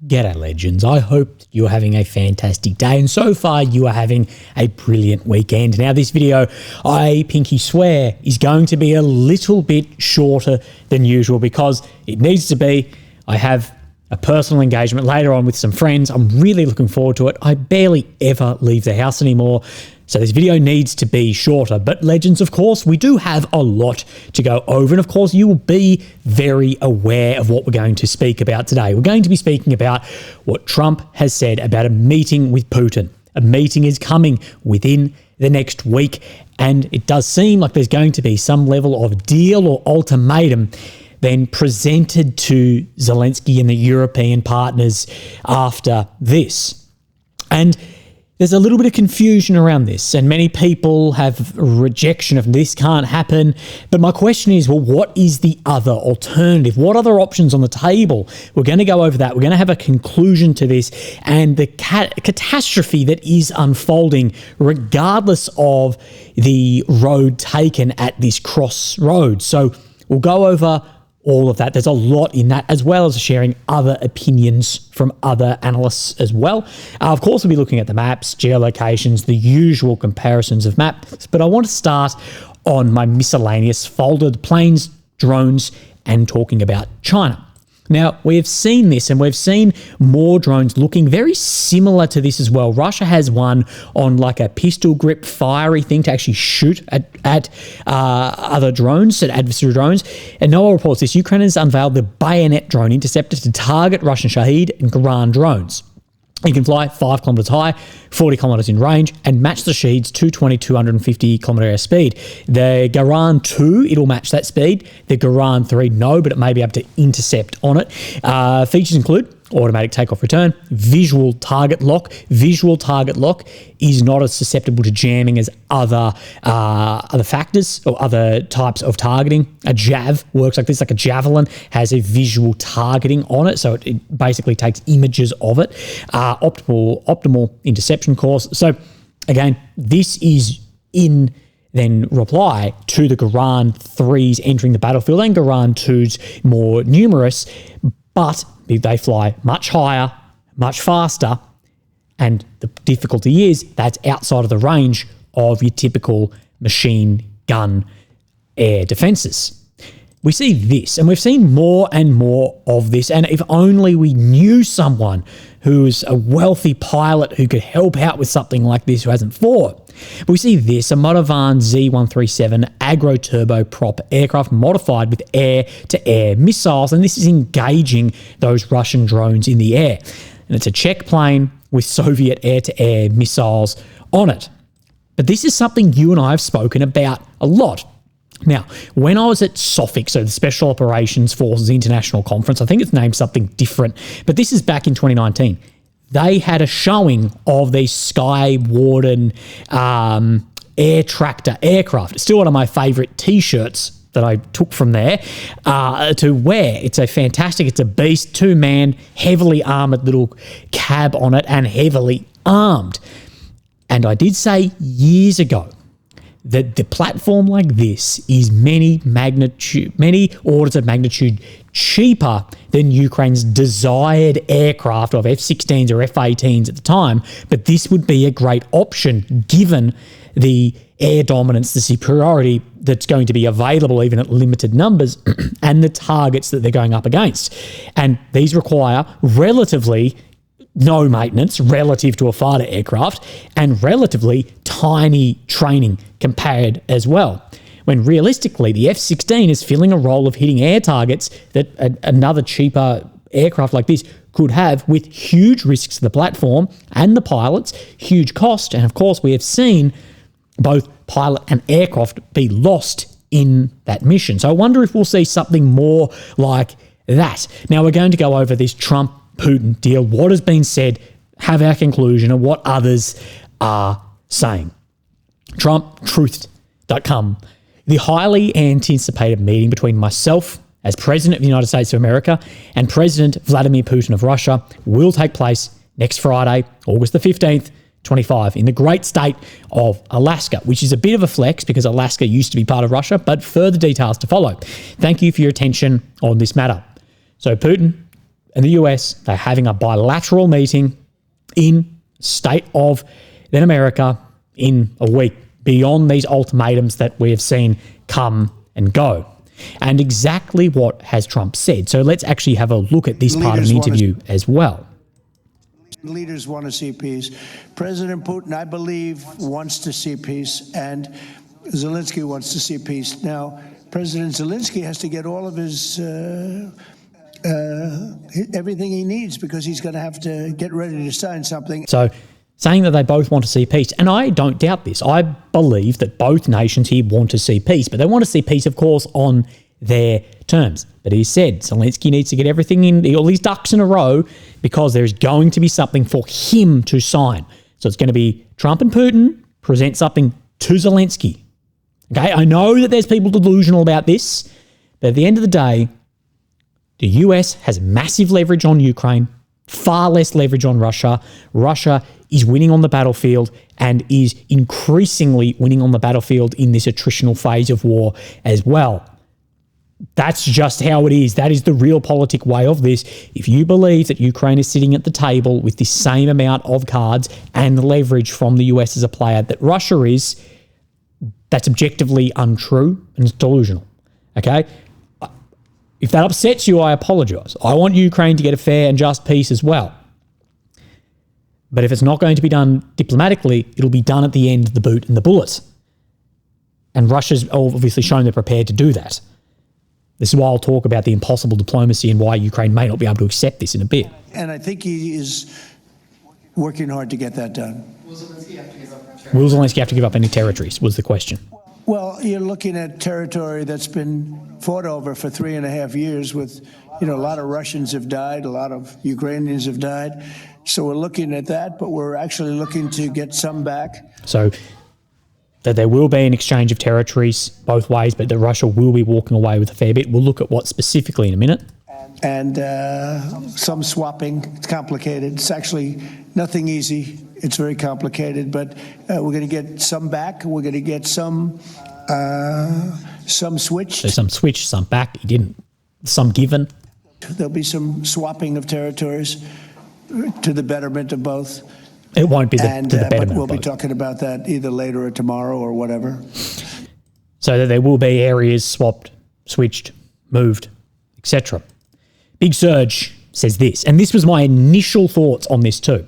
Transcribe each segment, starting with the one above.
G'day legends, I hope you're having a fantastic day and so far you are having a brilliant weekend. Now this video, I pinky swear, is going to be a little bit shorter than usual because it needs to be. I have a personal engagement later on with some friends. I'm really looking forward to it. I barely ever leave the house anymore. So this video needs to be shorter, but legends, of course, we do have a lot to go over. And of course, you will be very aware of what we're going to speak about today. We're going to be speaking about what Trump has said about a meeting with Putin. A meeting is coming within the next week, and it does seem like there's going to be some level of deal or ultimatum then presented to Zelensky and the European partners after this. And there's a little bit of confusion around this, and many people have a rejection of this can't happen. But my question is, well, what is the other alternative? What other options on the table? We're going to go over that. We're going to have a conclusion to this and the catastrophe that is unfolding, regardless of the road taken at this crossroads. So we'll go over all of that. There's a lot in that, as well as sharing other opinions from other analysts as well. Of course, we'll be looking at the maps, geolocations, the usual comparisons of maps, but I want to start on my miscellaneous folder, the planes, drones, and talking about China. Now, we have seen this, and we've seen more drones looking very similar to this as well. Russia has one on like a pistol grip fiery thing to actually shoot at other drones, at adversary drones. And NOAA reports this. Ukraine has unveiled the Bayonet drone interceptor to target Russian Shahed and Garand drones. It can fly 5 kilometers high, 40 kilometers in range, and match the Shahed's 220 kilometer speed. The Garand 2, it'll match that speed. The Garand 3, no, but it may be able to intercept on it. Features include automatic takeoff return, visual target lock. Visual target lock is not as susceptible to jamming as other factors or other types of targeting. A JAV works like this, like a javelin has a visual targeting on it, so it basically takes images of it. Optimal interception course. So again, this is in then reply to the Garand 3s entering the battlefield and Garand 2s more numerous, but they fly much higher, much faster, and the difficulty is that's outside of the range of your typical machine gun air defenses. We see this, and we've seen more and more of this, and if only we knew someone who's a wealthy pilot who could help out with something like this who hasn't fought. But we see this, a Motovan Z-137 agro-turboprop aircraft modified with air-to-air missiles, and this is engaging those Russian drones in the air. And it's a Czech plane with Soviet air-to-air missiles on it. But this is something you and I have spoken about a lot. Now, when I was at SOFIC, so the Special Operations Forces International Conference, I think it's named something different, but this is back in 2019. They had a showing of these Sky Warden air tractor aircraft. It's still one of my favorite T-shirts that I took from there to wear. It's a beast, 2-man, heavily armoured little cab on it and heavily armed. And I did say years ago that the platform like this is many orders of magnitude cheaper than Ukraine's desired aircraft of F-16s or F-18s at the time, but this would be a great option given the air dominance, the superiority that's going to be available even at limited numbers and the targets that they're going up against. And these require relatively no maintenance relative to a fighter aircraft and relatively tiny training compared as well. When realistically, the F-16 is filling a role of hitting air targets that another cheaper aircraft like this could have, with huge risks to the platform and the pilots, huge cost, and of course we have seen both pilot and aircraft be lost in that mission. So I wonder if we'll see something more like that. Now we're going to go over this Trump-Putin deal, what has been said, have our conclusion, and what others are saying. TrumpTruth.com. The highly anticipated meeting between myself as President of the United States of America and President Vladimir Putin of Russia will take place next Friday, August the 15th, 25, in the great state of Alaska, which is a bit of a flex because Alaska used to be part of Russia, but further details to follow. Thank you for your attention on this matter. So Putin and the US, they're having a bilateral meeting in state of then America in a week, beyond these ultimatums that we have seen come and go. And exactly what has Trump said. So let's actually have a look at this part of the interview as well. Leaders want to see peace. President Putin, I believe, wants to see peace, and Zelensky wants to see peace. Now, President Zelensky has to get all of his everything he needs, because he's going to have to get ready to sign something. So saying that they both want to see peace, and I don't doubt this. I believe that both nations here want to see peace, but they want to see peace, of course, on their terms. But he said Zelensky needs to get everything in, all these ducks in a row, because there's going to be something for him to sign. So it's going to be Trump and Putin present something to Zelensky. Okay, I know that there's people delusional about this, but at the end of the day, the US has massive leverage on Ukraine, far less leverage on Russia. Russia is winning on the battlefield and is increasingly winning on the battlefield in this attritional phase of war as well. That's just how it is. That is the realpolitik way of this. If you believe that Ukraine is sitting at the table with the same amount of cards and leverage from the US as a player that Russia is, that's objectively untrue and it's delusional. Okay? If that upsets you, I apologize. I want Ukraine to get a fair and just peace as well. But if it's not going to be done diplomatically, it'll be done at the end of the boot and the bullet. And Russia's obviously shown they're prepared to do that. This is why I'll talk about the impossible diplomacy and why Ukraine may not be able to accept this in a bit. And I think he is working hard to get that done. Will Zelensky have to give up any territories, was the question. Well, you're looking at territory that's been fought over for 3.5 years with, a lot of Russians have died, a lot of Ukrainians have died. So we're looking at that, but we're actually looking to get some back. So that there will be an exchange of territories both ways, but that Russia will be walking away with a fair bit. We'll look at what specifically in a minute. And some swapping. It's complicated. It's actually nothing easy. It's very complicated, but we're going to get some back. We're going to get some switched. So some switched, some back. He didn't. Some given. There'll be some swapping of territories to the betterment of both. It won't be to the betterment. But we'll be talking about that either later or tomorrow or whatever. So that there will be areas swapped, switched, moved, etc. Big Surge says this, and this was my initial thoughts on this too.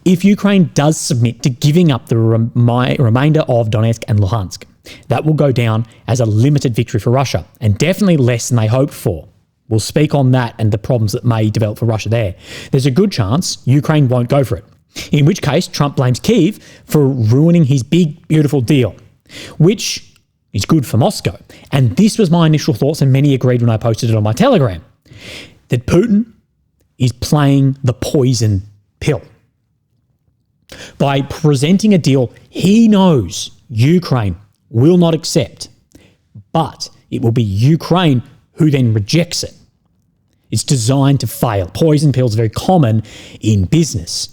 If Ukraine does submit to giving up the remainder of Donetsk and Luhansk, that will go down as a limited victory for Russia, and definitely less than they hoped for. We'll speak on that and the problems that may develop for Russia there. There's a good chance Ukraine won't go for it, in which case Trump blames Kyiv for ruining his big, beautiful deal, which is good for Moscow. And this was my initial thoughts, and many agreed when I posted it on my Telegram, that Putin is playing the poison pill. By presenting a deal he knows Ukraine will not accept, but it will be Ukraine who then rejects it. It's designed to fail. Poison pills are very common in business.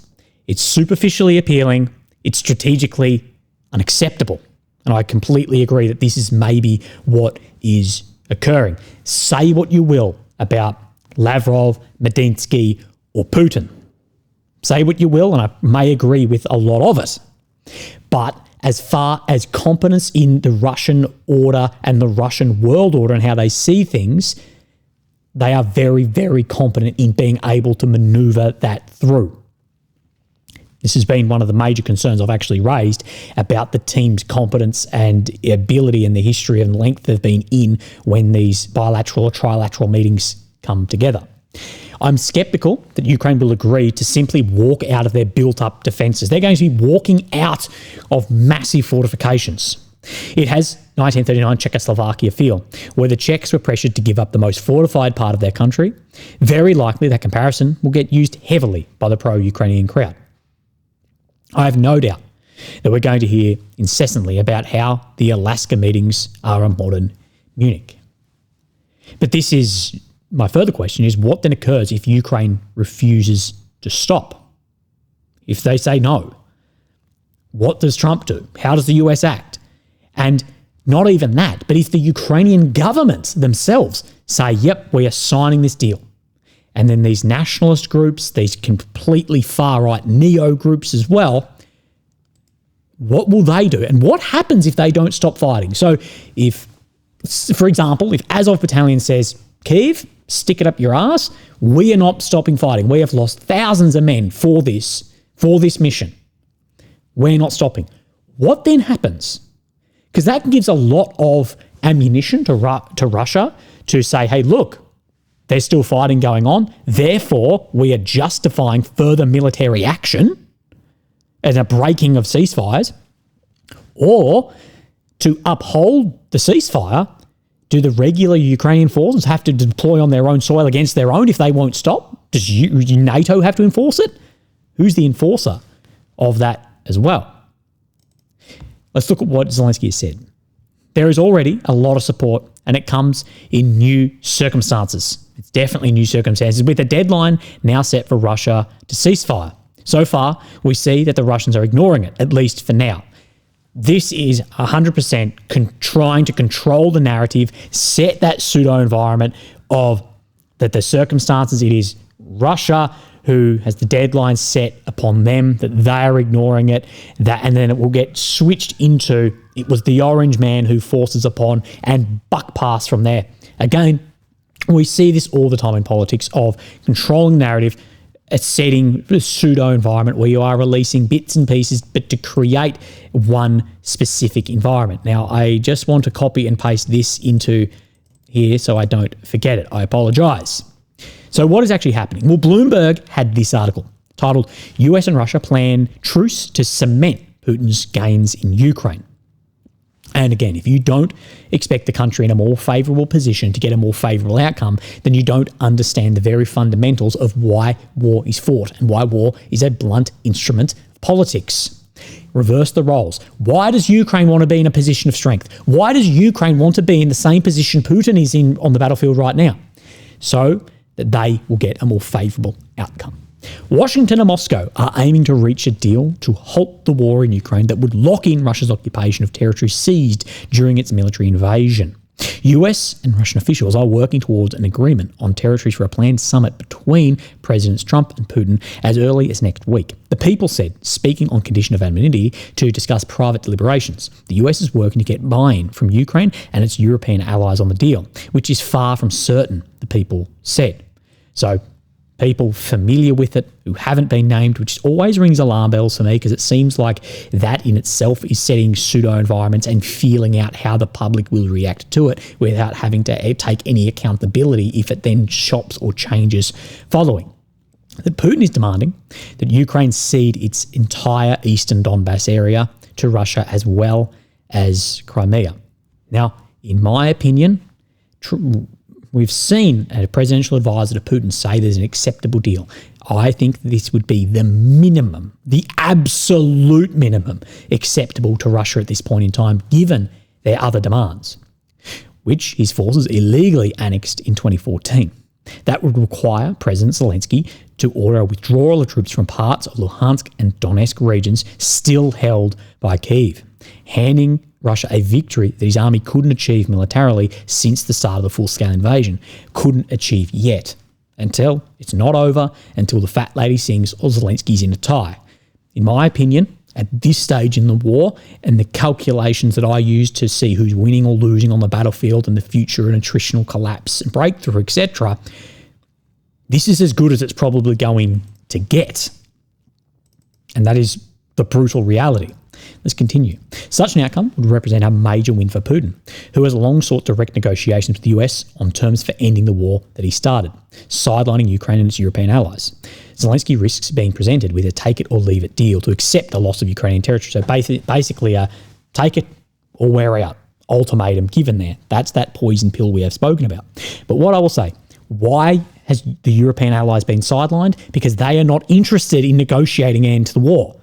It's superficially appealing. It's strategically unacceptable. And I completely agree that this is maybe what is occurring. Say what you will about Lavrov, Medinsky, or Putin. Say what you will, and I may agree with a lot of it. But as far as competence in the Russian order and the Russian world order and how they see things, they are very, very competent in being able to maneuver that through. This has been one of the major concerns I've actually raised about the team's competence and ability and the history and length they've been in when these bilateral or trilateral meetings come together. I'm skeptical that Ukraine will agree to simply walk out of their built-up defences. They're going to be walking out of massive fortifications. It has 1939 Czechoslovakia feel, where the Czechs were pressured to give up the most fortified part of their country. Very likely that comparison will get used heavily by the pro-Ukrainian crowd. I have no doubt that we're going to hear incessantly about how the Alaska meetings are a modern Munich. But this is... my further question is, what then occurs if Ukraine refuses to stop? If they say no, what does Trump do? How does the US act? And not even that, but if the Ukrainian government themselves say, yep, we are signing this deal, and then these nationalist groups, these completely far-right neo groups as well, what will they do? And what happens if they don't stop fighting? So if, for example, if Azov Battalion says, Kyiv, stick it up your ass, we are not stopping fighting. We have lost thousands of men for this mission. We're not stopping. What then happens? Because that gives a lot of ammunition to Russia to say, hey, look, there's still fighting going on. Therefore, we are justifying further military action as a breaking of ceasefires. Or to uphold the ceasefire, do the regular Ukrainian forces have to deploy on their own soil against their own if they won't stop? Does NATO have to enforce it? Who's the enforcer of that as well? Let's look at what Zelensky has said. There is already a lot of support, and it comes in new circumstances. It's definitely new circumstances, with a deadline now set for Russia to cease fire. So far, we see that the Russians are ignoring it, at least for now. This is 100% trying to control the narrative, set that pseudo-environment of that the circumstances, it is Russia who has the deadline set upon them, that they are ignoring it, and then it will get switched into, it was the orange man who forces upon, and buck pass from there. Again, we see this all the time in politics of controlling narrative, setting a pseudo-environment where you are releasing bits and pieces, but to create one specific environment. Now, I just want to copy and paste this into here so I don't forget it. I apologise. So what is actually happening? Well, Bloomberg had this article titled, US and Russia Plan Truce to Cement Putin's Gains in Ukraine. And again, if you don't expect the country in a more favourable position to get a more favourable outcome, then you don't understand the very fundamentals of why war is fought and why war is a blunt instrument of politics. Reverse the roles. Why does Ukraine want to be in a position of strength? Why does Ukraine want to be in the same position Putin is in on the battlefield right now? So that they will get a more favourable outcome. Washington and Moscow are aiming to reach a deal to halt the war in Ukraine that would lock in Russia's occupation of territory seized during its military invasion. US and Russian officials are working towards an agreement on territories for a planned summit between Presidents Trump and Putin as early as next week. The People said, speaking on condition of anonymity to discuss private deliberations, the US is working to get buy-in from Ukraine and its European allies on the deal, which is far from certain, the People said. So, people familiar with it who haven't been named, which always rings alarm bells for me because it seems like that in itself is setting pseudo-environments and feeling out how the public will react to it without having to take any accountability if it then chops or changes following. That Putin is demanding that Ukraine cede its entire eastern Donbass area to Russia as well as Crimea. Now, in my opinion, we've seen a presidential advisor to Putin say there's an acceptable deal. I think this would be the minimum, the absolute minimum acceptable to Russia at this point in time, given their other demands, which his forces illegally annexed in 2014. That would require President Zelensky to order a withdrawal of troops from parts of Luhansk and Donetsk regions still held by Kyiv, handing Russia a victory that his army couldn't achieve militarily since the start of the full-scale invasion, couldn't achieve yet, until it's not over, until the fat lady sings or Zelensky's in a tie. In my opinion, at this stage in the war and the calculations that I use to see who's winning or losing on the battlefield and the future and attritional collapse and breakthrough, etc., this is as good as it's probably going to get. And that is the brutal reality. Let's continue. Such an outcome would represent a major win for Putin, who has long sought direct negotiations with the US on terms for ending the war that he started, sidelining Ukraine and its European allies. Zelensky risks being presented with a take-it-or-leave-it deal to accept the loss of Ukrainian territory. So basically a take it or wear out ultimatum given there. That's that poison pill we have spoken about. But what I will say, why has the European allies been sidelined? Because they are not interested in negotiating an end to the war.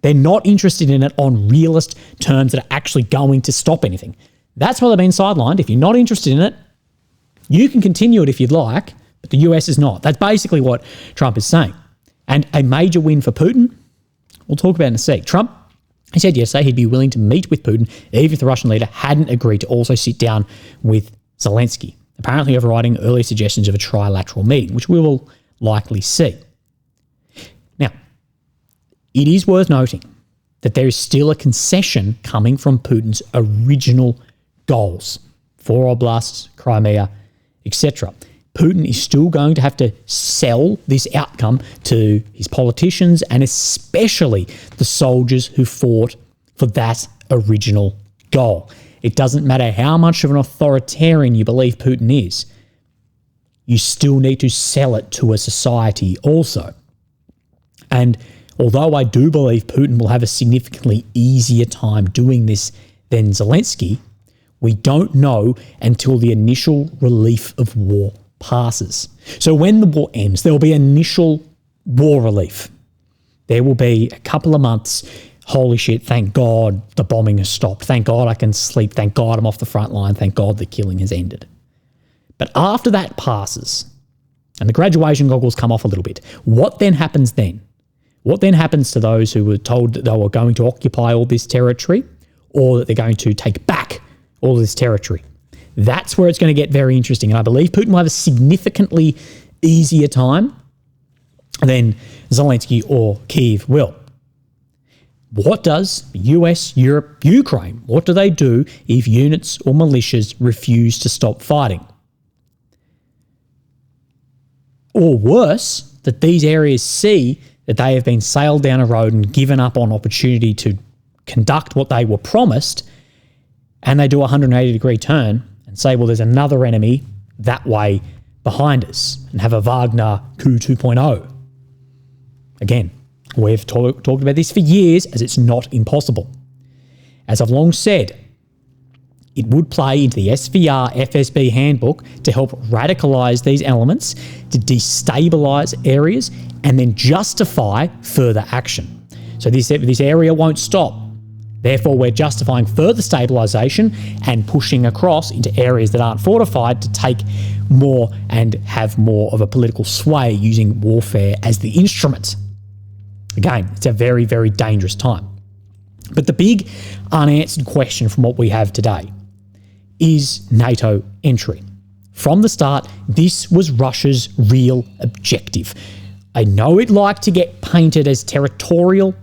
They're not interested in it on realist terms that are actually going to stop anything. That's why they've been sidelined. If you're not interested in it, you can continue it if you'd like, but the US is not. That's basically what Trump is saying. And a major win for Putin, we'll talk about in a sec. Trump, he said yesterday he'd be willing to meet with Putin even if the Russian leader hadn't agreed to also sit down with Zelensky. apparently overriding early suggestions of a trilateral meeting, which we will likely see. Now, it is worth noting that there is still a concession coming from Putin's original goals, 4 oblasts, Crimea, etc. Putin is still going to have to sell this outcome to his politicians and especially the soldiers who fought for that original goal. It doesn't matter how much of an authoritarian you believe Putin is, you still need to sell it to a society also. And although I do believe Putin will have a significantly easier time doing this than Zelensky, we don't know until the initial relief of war passes. So when the war ends, there will be initial war relief. There will be a couple of months, holy shit, thank God the bombing has stopped. Thank God I can sleep. Thank God I'm off the front line. Thank God the killing has ended. But after that passes, and the graduation goggles come off a little bit, what then happens then? What then happens to those who were told that they were going to occupy all this territory or that they're going to take back all this territory? That's where it's going to get very interesting. And I believe Putin will have a significantly easier time than Zelensky or Kyiv will. What does the US, Europe, Ukraine, what do they do if units or militias refuse to stop fighting? Or worse, that these areas see that they have been sailed down a road and given up on opportunity to conduct what they were promised, and they do a 180-degree turn and say, well, there's another enemy that way behind us, and have a Wagner coup 2.0. Again, we've talked about this for years, as it's not impossible. As I've long said, it would play into the SVR FSB handbook to help radicalise these elements, to destabilise areas, and then justify further action. So this area won't stop. Therefore, we're justifying further stabilisation and pushing across into areas that aren't fortified to take more and have more of a political sway using warfare as the instrument. Again, it's a very, very dangerous time. But the big unanswered question from what we have today is NATO entry. From the start, this was Russia's real objective. I know it liked to get painted as territorial,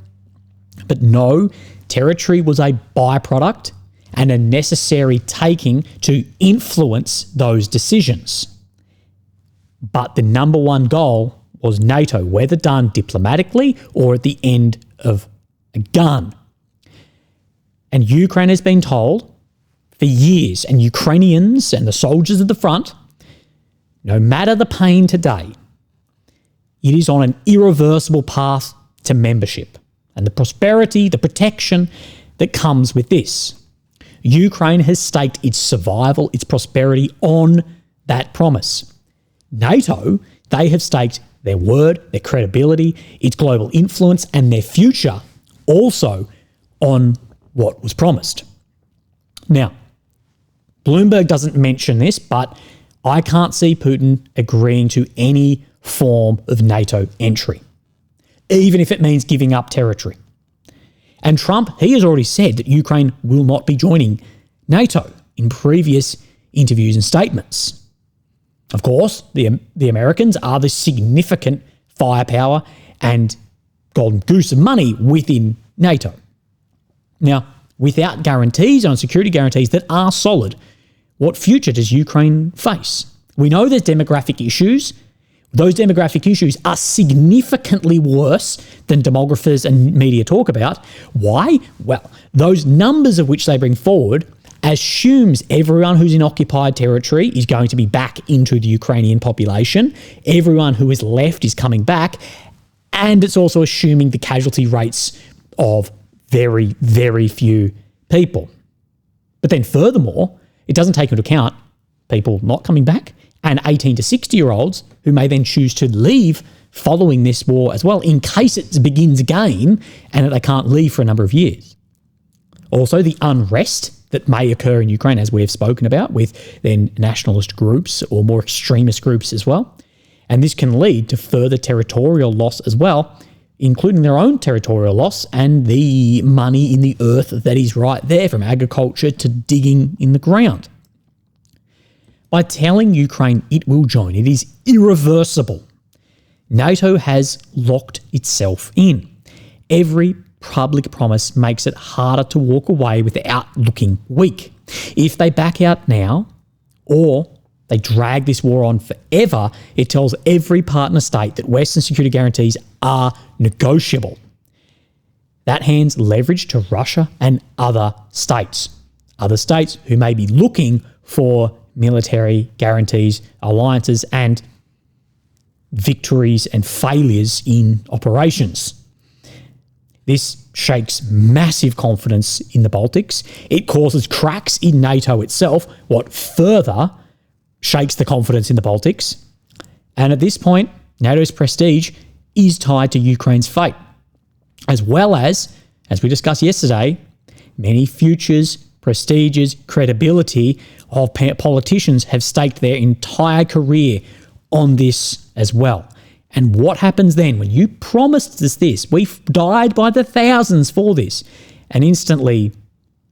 but no, territory was a byproduct and a necessary taking to influence those decisions. But the number one goal was NATO, whether done diplomatically or at the end of a gun. And Ukraine has been told for years, and Ukrainians and the soldiers at the front, no matter the pain today, it is on an irreversible path to membership and the prosperity, the protection that comes with this. Ukraine has staked its survival, its prosperity on that promise. NATO, they have staked their word, their credibility, its global influence, and their future also on what was promised. Now, Bloomberg doesn't mention this, but I can't see Putin agreeing to any form of NATO entry, even if it means giving up territory. And Trump, he has already said that Ukraine will not be joining NATO in previous interviews and statements. Of course, the Americans are the significant firepower and golden goose of money within NATO. Now, without guarantees on security guarantees that are solid, what future does Ukraine face? We know there's demographic issues. Those demographic issues are significantly worse than demographers and media talk about. Why? Well, those numbers of which they bring forward assumes everyone who's in occupied territory is going to be back into the Ukrainian population. Everyone who is left is coming back. And it's also assuming the casualty rates of very, very few people. But then furthermore, it doesn't take into account people not coming back and 18 to 60-year-olds who may then choose to leave following this war as well, in case it begins again and that they can't leave for a number of years. Also, the unrest that may occur in Ukraine, as we have spoken about, with then nationalist groups or more extremist groups as well. And this can lead to further territorial loss as well, including their own territorial loss and the money in the earth that is right there, from agriculture to digging in the ground. by telling Ukraine it will join. It is irreversible. NATO has locked itself in. Every public promise makes it harder to walk away without looking weak. If they back out now, or they drag this war on forever, it tells every partner state that Western security guarantees are negotiable. That hands leverage to Russia and other states who may be looking for military guarantees, alliances, and victories and failures in operations. This shakes massive confidence in the Baltics. It causes cracks in NATO itself, what further shakes the confidence in the Baltics. And at this point, NATO's prestige is tied to Ukraine's fate, as well as we discussed yesterday, many futures, prestiges, credibility of politicians have staked their entire career on this as well. And what happens then when you promised us this? We've died by the thousands for this. And instantly,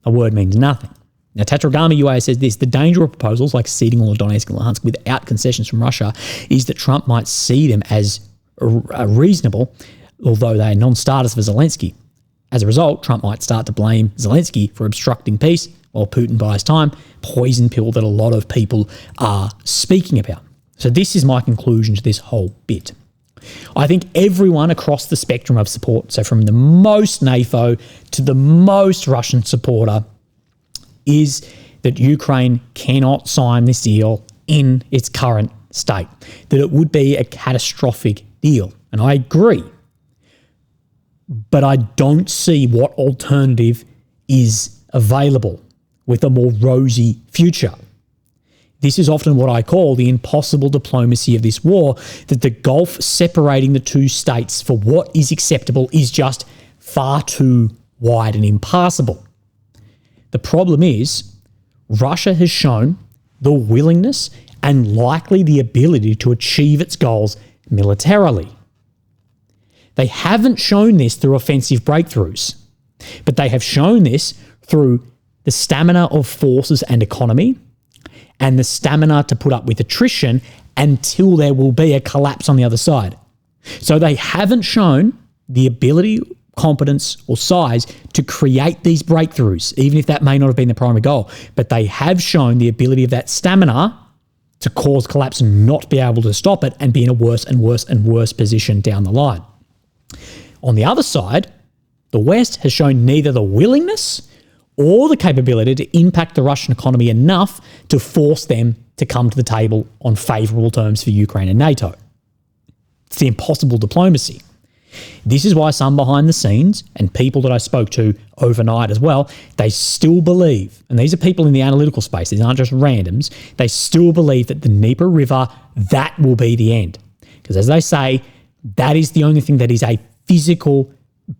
a word means nothing. Now, Tatragami UA says this: the danger of proposals like ceding all of Donetsk and Luhansk without concessions from Russia is that Trump might see them as reasonable, although they are non-starters for Zelensky. As a result, Trump might start to blame Zelensky for obstructing peace, while Putin buys time, poison pill that a lot of people are speaking about. So this is my conclusion to this whole bit. I think everyone across the spectrum of support, so from the most NATO to the most Russian supporter, is that Ukraine cannot sign this deal in its current state, that it would be a catastrophic deal. And I agree. But I don't see what alternative is available with a more rosy future. This is often what I call the impossible diplomacy of this war, that the gulf separating the two states for what is acceptable is just far too wide and impassable. The problem is, Russia has shown the willingness and likely the ability to achieve its goals militarily. They haven't shown this through offensive breakthroughs, but they have shown this through the stamina of forces and economy, and the stamina to put up with attrition until there will be a collapse on the other side. So they haven't shown the ability, competence, or size to create these breakthroughs, even if that may not have been the primary goal. But they have shown the ability of that stamina to cause collapse and not be able to stop it and be in a worse and worse and worse position down the line. On the other side, the West has shown neither the willingness or the capability to impact the Russian economy enough to force them to come to the table on favourable terms for Ukraine and NATO. It's the impossible diplomacy. This is why some behind the scenes, and people that I spoke to overnight as well, they still believe, and these are people in the analytical space, these aren't just randoms, they still believe that the Dnieper River, that will be the end. Because as they say, that is the only thing that is a physical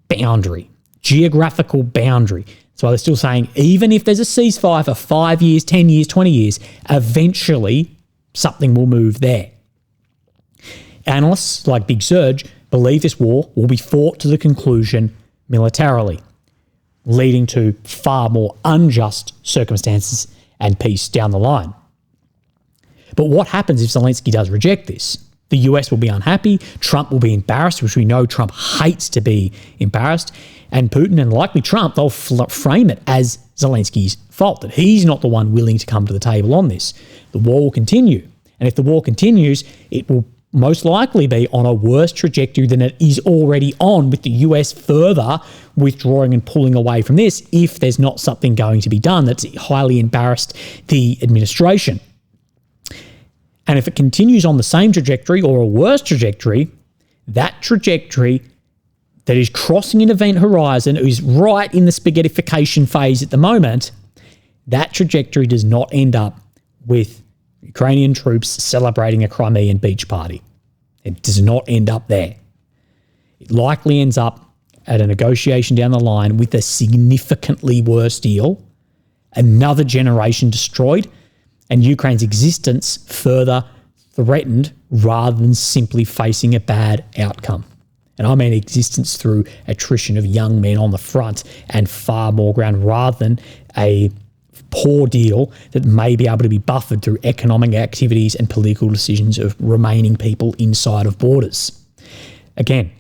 boundary, geographical boundary. So they're still saying, even if there's a ceasefire for 5 years, 10 years, 20 years, eventually something will move there. Analysts like Big Surge believe this war will be fought to the conclusion militarily, leading to far more unjust circumstances and peace down the line. But what happens if Zelensky does reject this? The US will be unhappy, Trump will be embarrassed, which we know Trump hates to be embarrassed, and Putin and likely Trump, they'll frame it as Zelensky's fault, that he's not the one willing to come to the table on this. The war will continue, and if the war continues, it will most likely be on a worse trajectory than it is already on, with the US further withdrawing and pulling away from this if there's not something going to be done that's highly embarrassed the administration. And if it continues on the same trajectory or a worse trajectory, that trajectory that is crossing an event horizon, is right in the spaghettification phase at the moment, that trajectory does not end up with Ukrainian troops celebrating a Crimean beach party. It does not end up there. It likely ends up at a negotiation down the line with a significantly worse deal, another generation destroyed, and Ukraine's existence further threatened rather than simply facing a bad outcome. And I mean existence through attrition of young men on the front and far more ground rather than a poor deal that may be able to be buffered through economic activities and political decisions of remaining people inside of borders. Again,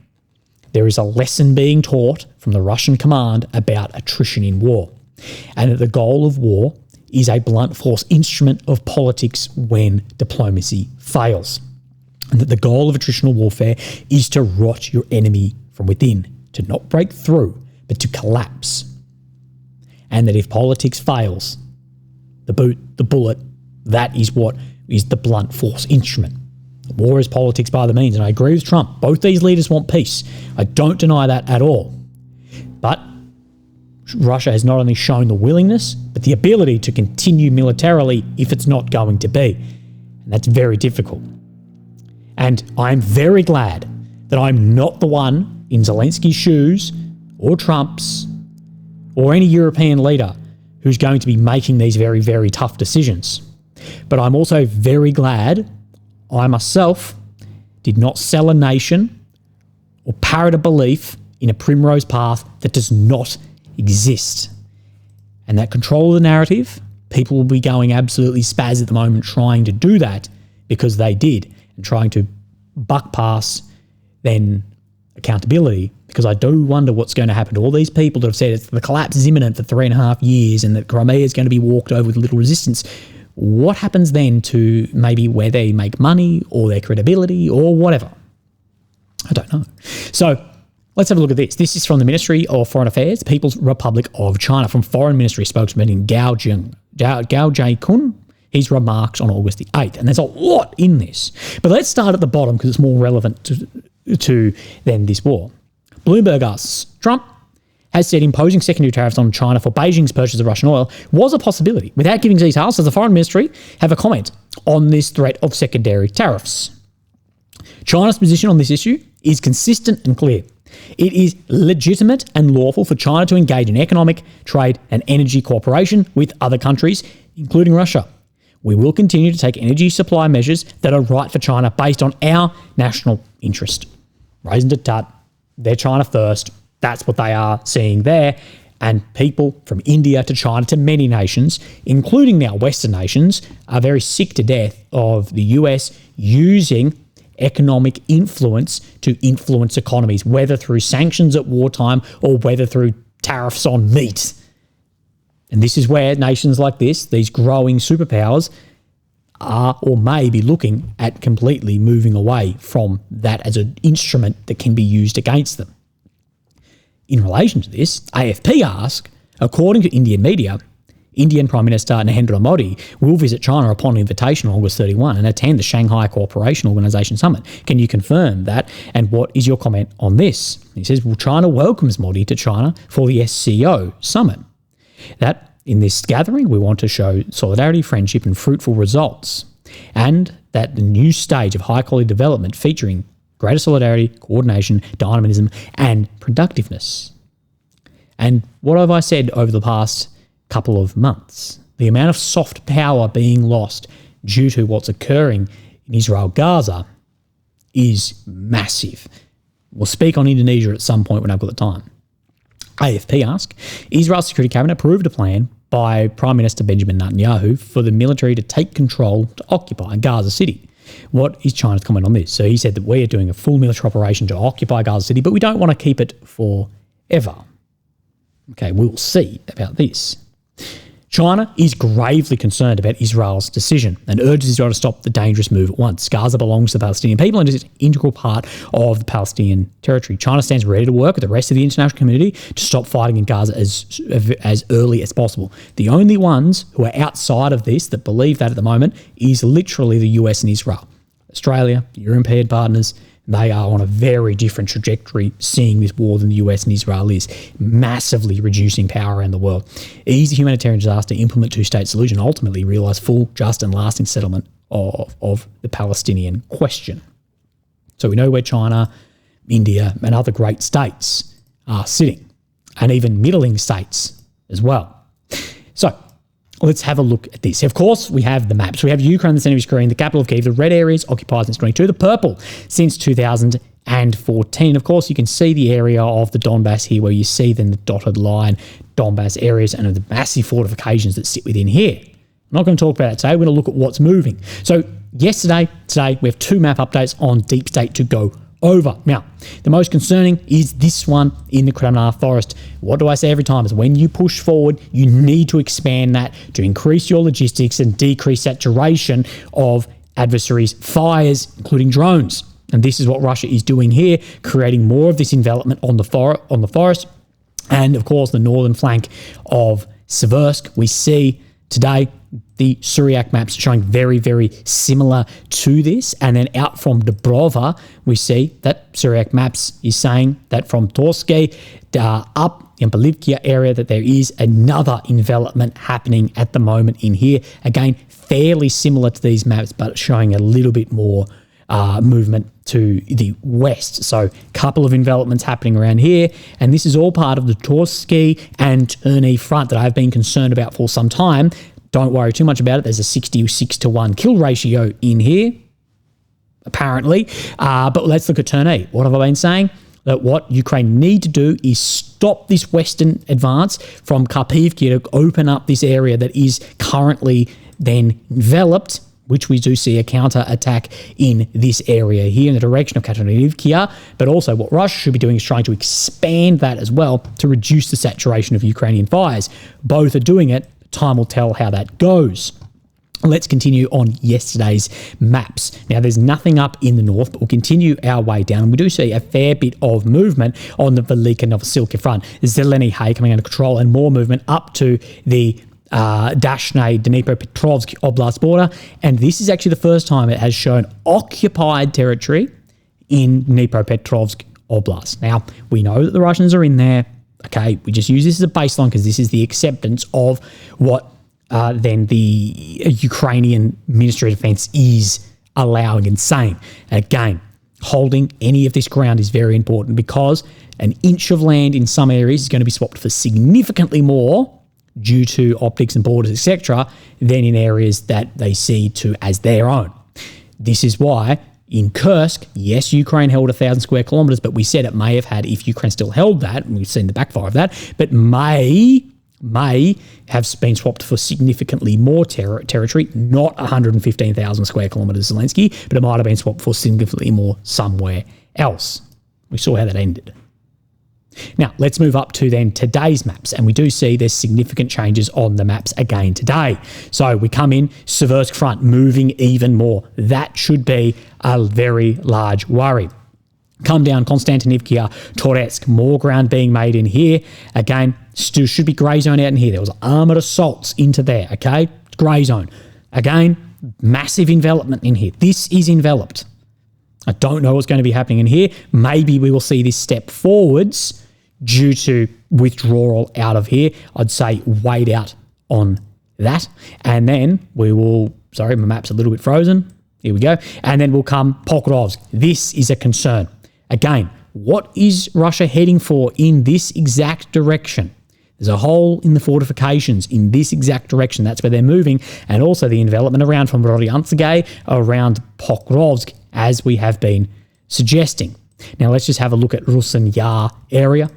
there is a lesson being taught from the Russian command about attrition in war, and that the goal of war is a blunt force instrument of politics when diplomacy fails, and that the goal of attritional warfare is to rot your enemy from within, to not break through, but to collapse. And that if politics fails, the bullet, that is what is the blunt force instrument. War is politics by the means, and I agree with Trump. Both these leaders want peace. I don't deny that at all. But Russia has not only shown the willingness, but the ability to continue militarily if it's not going to be. And that's very difficult. And I'm very glad that I'm not the one in Zelensky's shoes, or Trump's, or any European leader who's going to be making these very, very tough decisions. But I'm also very glad I myself did not sell a nation or parrot a belief in a primrose path that does not exist. And that control of the narrative, people will be going absolutely spaz at the moment trying to do that because they did, and trying to buck pass then accountability, because I do wonder what's going to happen to all these people that have said the collapse is imminent for 3.5 years and that Crimea is going to be walked over with little resistance. What happens then to maybe where they make money or their credibility or whatever? I don't know. So let's have a look at this. This is from the Ministry of Foreign Affairs, People's Republic of China, from Foreign Ministry spokesman Gao Jiakun. His remarks on August the 8th. And there's a lot in this. But let's start at the bottom because it's more relevant to then this war. Bloomberg asks, Trump has said imposing secondary tariffs on China for Beijing's purchase of Russian oil was a possibility. Without giving details, does the Foreign Ministry have a comment on this threat of secondary tariffs? China's position on this issue is consistent and clear. It is legitimate and lawful for China to engage in economic, trade and energy cooperation with other countries, including Russia. We will continue to take energy supply measures that are right for China based on our national interest. Raison d'etat, they're China first. That's what they are seeing there. And people from India to China to many nations, including now Western nations, are very sick to death of the US using economic influence to influence economies, whether through sanctions at wartime or whether through tariffs on meat. And this is where nations like this, these growing superpowers, are or may be looking at completely moving away from that as an instrument that can be used against them. In relation to this, AFP ask, according to Indian media, Indian Prime Minister Narendra Modi will visit China upon invitation on August 31 and attend the Shanghai Cooperation Organization Summit. Can you confirm that? And what is your comment on this? He says, well, China welcomes Modi to China for the SCO Summit. That in this gathering, we want to show solidarity, friendship and fruitful results. And that the new stage of high-quality development featuring greater solidarity, coordination, dynamism and productiveness. And what have I said over the past couple of months? The amount of soft power being lost due to what's occurring in Israel-Gaza is massive. We'll speak on Indonesia at some point when I've got the time. AFP ask, Israel's Security Cabinet approved a plan by Prime Minister Benjamin Netanyahu for the military to take control to occupy Gaza City. What is China's comment on this? So he said that we are doing a full military operation to occupy Gaza City, but we don't want to keep it forever. Okay, we'll see about this. China is gravely concerned about Israel's decision and urges Israel to stop the dangerous move at once. Gaza belongs to the Palestinian people and is an integral part of the Palestinian territory. China stands ready to work with the rest of the international community to stop fighting in Gaza as early as possible. The only ones who are outside of this that believe that at the moment is literally the US and Israel. Australia, the European partners, they are on a very different trajectory seeing this war than the US and Israel is, massively reducing power around the world. Ease the humanitarian disaster, implement two-state solution, ultimately realise full, just and lasting settlement of the Palestinian question. So we know where China, India and other great states are sitting, and even middling states as well. So let's have a look at this. Of course, we have the maps. We have Ukraine in the centre of screen, the capital of Kyiv, the red areas occupied since 22, the purple since 2014. Of course, you can see the area of the Donbass here where you see then the dotted line Donbass areas and of the massive fortifications that sit within here. I'm not going to talk about it today. We're going to look at what's moving. So today, we have 2 map updates on Deep State to go over. Now, the most concerning is this one in the Kremnar Forest. What do I say every time? Is when you push forward, you need to expand that to increase your logistics and decrease saturation of adversaries' fires, including drones. And this is what Russia is doing here, creating more of this envelopment on the forest. And of course, the northern flank of Seversk, we see today the Syriac maps showing very, very similar to this. And then out from Dubrova, we see that Syriac maps is saying that from Torsky up in Bolivkia area that there is another envelopment happening at the moment in here. Again, fairly similar to these maps, but showing a little bit more movement to the west. So a couple of envelopments happening around here. And this is all part of the Torsky and Terny front that I've been concerned about for some time. Don't worry too much about it. There's a 66-to-1 kill ratio in here, apparently. But let's look at Terny. What have I been saying? That what Ukraine need to do is stop this western advance from Kharkivka to open up this area that is currently then enveloped, which we do see a counter-attack in this area here in the direction of Katerynivka. But also what Russia should be doing is trying to expand that as well to reduce the saturation of Ukrainian fires. Both are doing it. Time will tell how that goes. Let's continue on yesterday's maps. Now, there's nothing up in the north, but we'll continue our way down. We do see a fair bit of movement on the Velika Novosilka front. Zeleny Hay coming under control and more movement up to the Dashny Dnipropetrovsk Oblast border. And this is actually the first time it has shown occupied territory in Dnipropetrovsk Oblast. Now, we know that the Russians are in there. Okay, we just use this as a baseline because this is the acceptance of what then the Ukrainian Ministry of Defense is allowing and saying. Again, holding any of this ground is very important because an inch of land in some areas is going to be swapped for significantly more due to optics and borders, etc., than in areas that they see to as their own. This is why in Kursk, yes, Ukraine held 1,000 square kilometers, but we said it may have had, if Ukraine still held that, and we've seen the backfire of that, but may have been swapped for significantly more territory, not 115,000 square kilometers, Zelensky, but it might have been swapped for significantly more somewhere else. We saw how that ended. Now, let's move up to then today's maps, and we do see there's significant changes on the maps again today. So we come in, Seversk front moving even more. That should be a very large worry. Come down, Konstantinivka, Toretsk, more ground being made in here. Again, still should be grey zone out in here. There was armoured assaults into there, okay? Grey zone. Again, massive envelopment in here. This is enveloped. I don't know what's going to be happening in here. Maybe we will see this step forwards due to withdrawal out of here. I'd say wait out on that. And then we will, sorry, my map's a little bit frozen. Here we go. And then we'll come Pokrovsk. This is a concern. Again, what is Russia heading for in this exact direction? There's a hole in the fortifications in this exact direction. That's where they're moving. And also the envelopment around from Bryansk around Pokrovsk, as we have been suggesting. Now, let's just have a look at Rusin Yar area.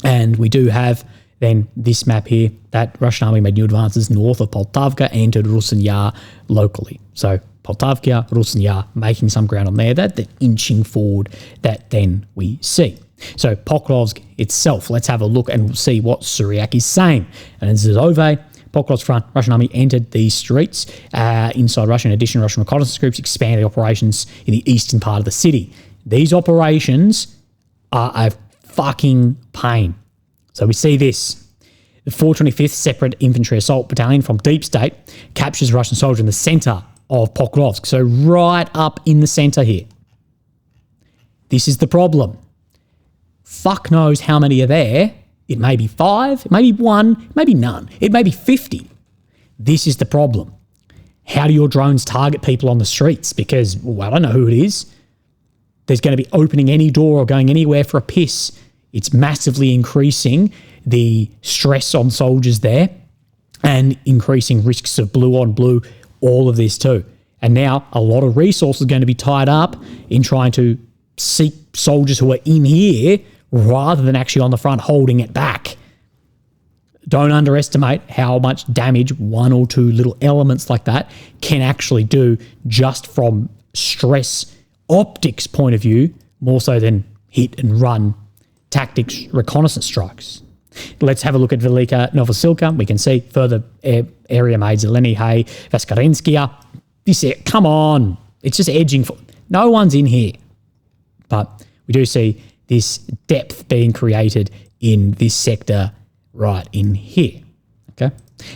And we do have then this map here that Russian army made new advances north of Poltavka, entered Rusin Yar locally. So Poltavka, Rusin Yar, making some ground on there, that inching forward that then we see. So Pokrovsk itself, let's have a look and we'll see what Syriac is saying. And this is Zove, Pokrovsk front, Russian army entered these streets inside Russia. In addition, Russian reconnaissance groups expanded operations in the eastern part of the city. These operations are a fucking pain. So we see this. The 425th Separate Infantry Assault Battalion from Deep State captures a Russian soldier in the centre of Pokrovsk. So right up in the centre here. This is the problem. Fuck knows how many are there. It may be 5, it may be 1, maybe none. It may be 50. This is the problem. How do your drones target people on the streets? Because, well, I don't know who it is. There's going to be opening any door or going anywhere for a piss. It's massively increasing the stress on soldiers there and increasing risks of blue on blue, all of this too. And now a lot of resources are going to be tied up in trying to seek soldiers who are in here rather than actually on the front holding it back. don't underestimate how much damage one or two little elements like that can actually do just from stress optics point of view, more so than hit and run tactics reconnaissance strikes. Let's have a look at Velika Novosilka. We can see further area made Zeleny, Hay, Vaskarenskia. Come on. It's just edging. No one's in here. But we do see this depth being created in this sector right in here. Okay.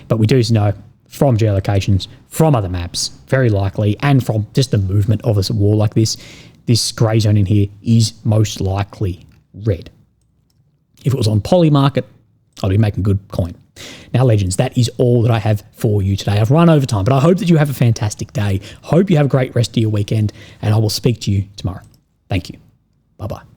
But we do know from geolocations, from other maps, very likely, and from just the movement of a war like this grey zone in here is most likely red. If it was on poly market, I'd be making good coin. Now, legends, that is all that I have for you today. I've run over time, but I hope that you have a fantastic day. Hope you have a great rest of your weekend, and I will speak to you tomorrow. Thank you. Bye-bye.